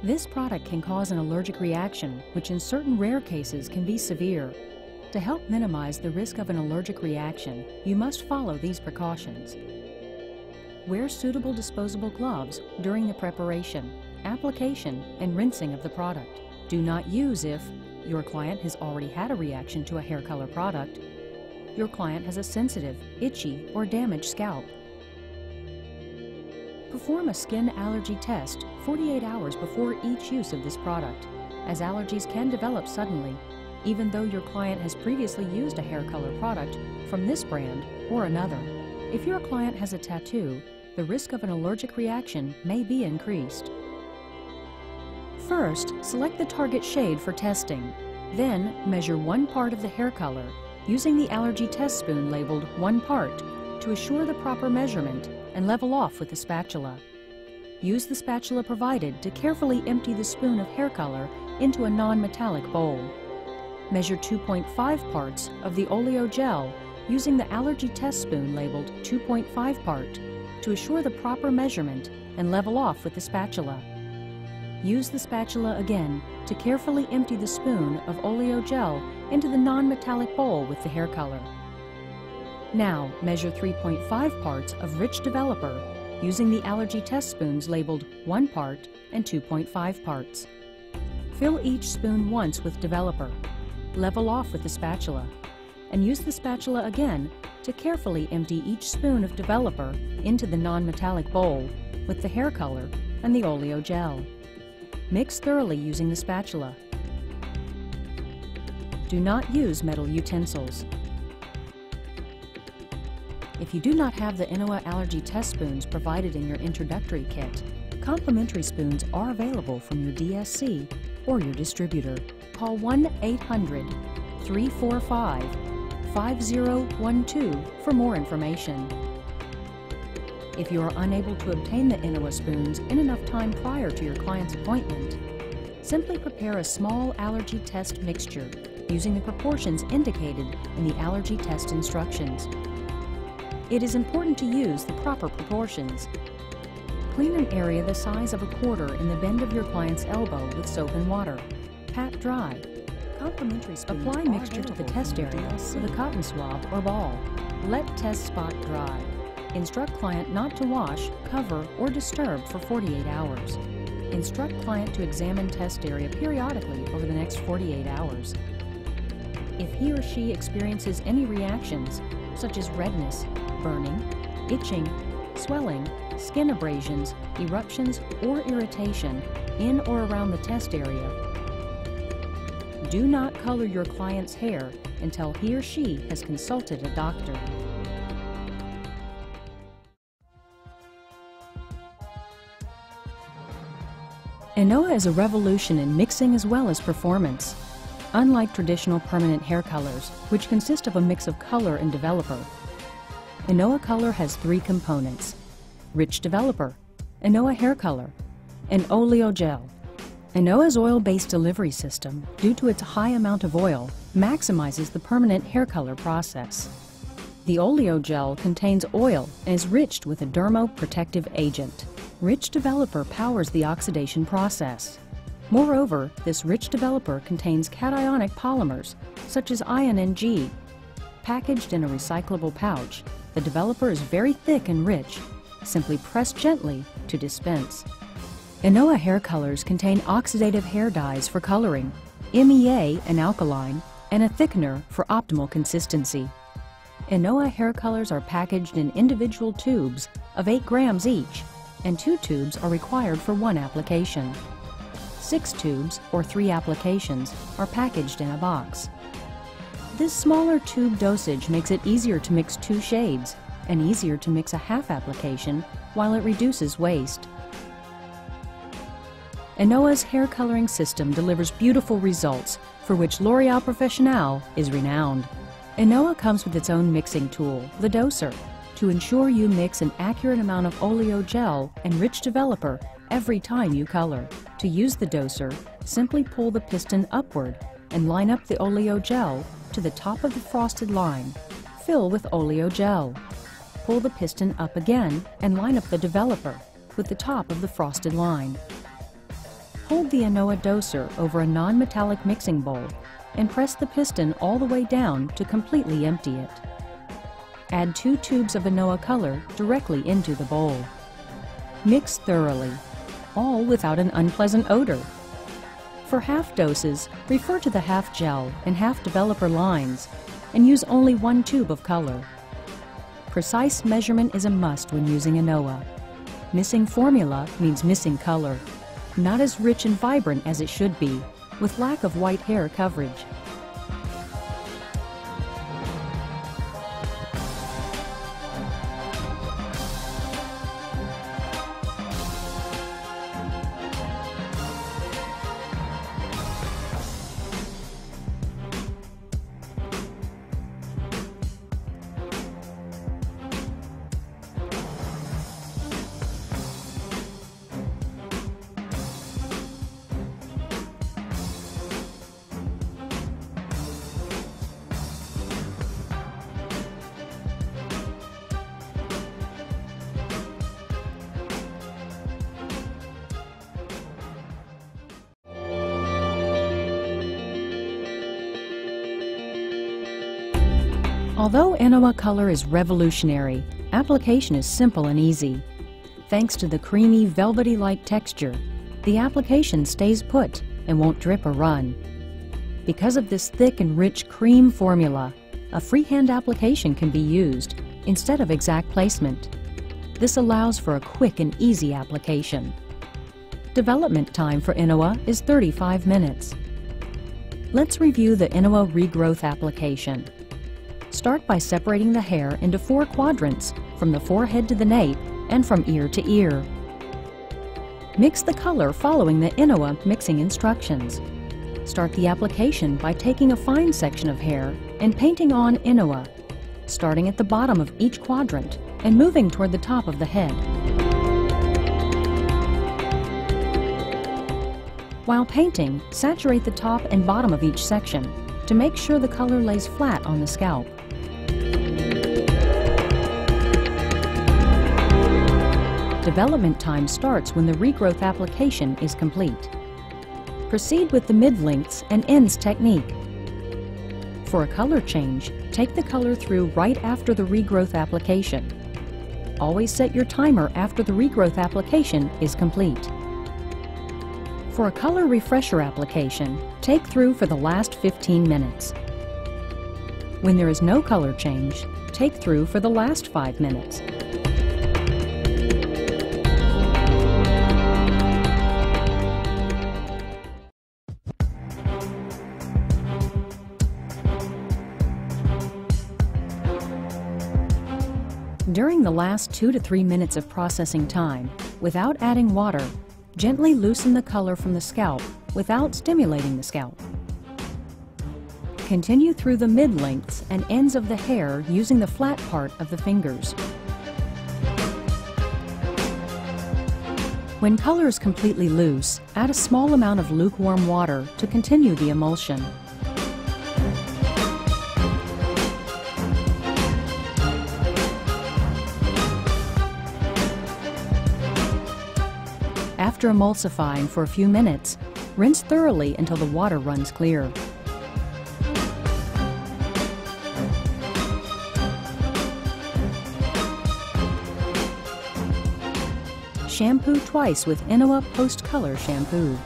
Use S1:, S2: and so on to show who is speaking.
S1: This product can cause an allergic reaction, which in certain rare cases can be severe. To help minimize the risk of an allergic reaction, you must follow these precautions. Wear suitable disposable gloves during the preparation, application, and rinsing of the product. Do not use if your client has already had a reaction to a hair color product, your client has a sensitive, itchy, or damaged scalp. Perform a skin allergy test 48 hours before each use of this product, as allergies can develop suddenly, even though your client has previously used a hair color product from this brand or another. If your client has a tattoo, the risk of an allergic reaction may be increased. First, select the target shade for testing. Then, measure 1 part of the hair color using the allergy test spoon labeled 1 part to assure the proper measurement and level off with the spatula. Use the spatula provided to carefully empty the spoon of hair color into a non-metallic bowl. Measure 2.5 parts of the oleo gel using the allergy test spoon labeled 2.5 part to assure the proper measurement and level off with the spatula. Use the spatula again to carefully empty the spoon of oleo gel into the non-metallic bowl with the hair color. Now measure 3.5 parts of rich developer using the allergy test spoons labeled 1 part and 2.5 parts. Fill each spoon once with developer, level off with the spatula, and use the spatula again to carefully empty each spoon of developer into the non-metallic bowl with the hair color and the oleo gel. Mix thoroughly using the spatula. Do not use metal utensils. If you do not have the INOA allergy test spoons provided in your introductory kit, complimentary spoons are available from your DSC or your distributor. Call 1-800-345-5012 for more information. If you are unable to obtain the INOA spoons in enough time prior to your client's appointment, simply prepare a small allergy test mixture using the proportions indicated in the allergy test instructions. It is important to use the proper proportions. Clean an area the size of a quarter in the bend of your client's elbow with soap and water. Pat dry. Complimentary spoons. Apply mixture to the test area with a cotton swab or ball. Let test spot dry. Instruct client not to wash, cover, or disturb for 48 hours. Instruct client to examine test area periodically over the next 48 hours. If he or she experiences any reactions, such as redness, burning, itching, swelling, skin abrasions, eruptions, or irritation in or around the test area, do not color your client's hair until he or she has consulted a doctor. INOA is a revolution in mixing as well as performance. Unlike traditional permanent hair colors, which consist of a mix of color and developer, INOA color has 3 components: rich developer, INOA hair color, and oleo gel. INOA's oil-based delivery system, due to its high amount of oil, maximizes the permanent hair color process. The oleo gel contains oil and is riched with a dermoprotective agent. Rich developer powers the oxidation process. Moreover, this rich developer contains cationic polymers, such as INNG. Packaged in a recyclable pouch, the developer is very thick and rich. Simply press gently to dispense. INOA hair colors contain oxidative hair dyes for coloring, MEA and alkaline, and a thickener for optimal consistency. INOA hair colors are packaged in individual tubes of 8 grams each, and 2 tubes are required for 1 application. 6 tubes, or 3 applications, are packaged in a box. This smaller tube dosage makes it easier to mix 2 shades and easier to mix a half application while it reduces waste. INOA's hair coloring system delivers beautiful results for which L'Oréal Professionnel is renowned. INOA comes with its own mixing tool, the doser, to ensure you mix an accurate amount of oleo gel and rich developer every time you color. To use the doser, simply pull the piston upward and line up the oleo gel to the top of the frosted line. Fill with oleo gel. Pull the piston up again and line up the developer with the top of the frosted line. Hold the INOA doser over a non-metallic mixing bowl and press the piston all the way down to completely empty it. Add 2 tubes of INOA color directly into the bowl. Mix thoroughly, all without an unpleasant odor. For half doses, refer to the half gel and half developer lines and use only 1 tube of color. Precise measurement is a must when using INOA. Missing formula means missing color, not as rich and vibrant as it should be, with lack of white hair coverage. Although INOA color is revolutionary, application is simple and easy. Thanks to the creamy, velvety-like texture, the application stays put and won't drip or run. Because of this thick and rich cream formula, a freehand application can be used instead of exact placement. This allows for a quick and easy application. Development time for INOA is 35 minutes. Let's review the INOA regrowth application. Start by separating the hair into 4 quadrants, from the forehead to the nape and from ear to ear. Mix the color following the INOA mixing instructions. Start the application by taking a fine section of hair and painting on INOA, starting at the bottom of each quadrant and moving toward the top of the head. While painting, saturate the top and bottom of each section to make sure the color lays flat on the scalp. Development time starts when the regrowth application is complete. Proceed with the mid-lengths and ends technique. For a color change, take the color through right after the regrowth application. Always set your timer after the regrowth application is complete. For a color refresher application, take through for the last 15 minutes. When there is no color change, take through for the last 5 minutes. During the last 2 to 3 minutes of processing time, without adding water, gently loosen the color from the scalp without stimulating the scalp. Continue through the mid-lengths and ends of the hair using the flat part of the fingers. When color is completely loose, add a small amount of lukewarm water to continue the emulsion. After emulsifying for a few minutes, rinse thoroughly until the water runs clear. Shampoo twice with INOA Post Color Shampoo.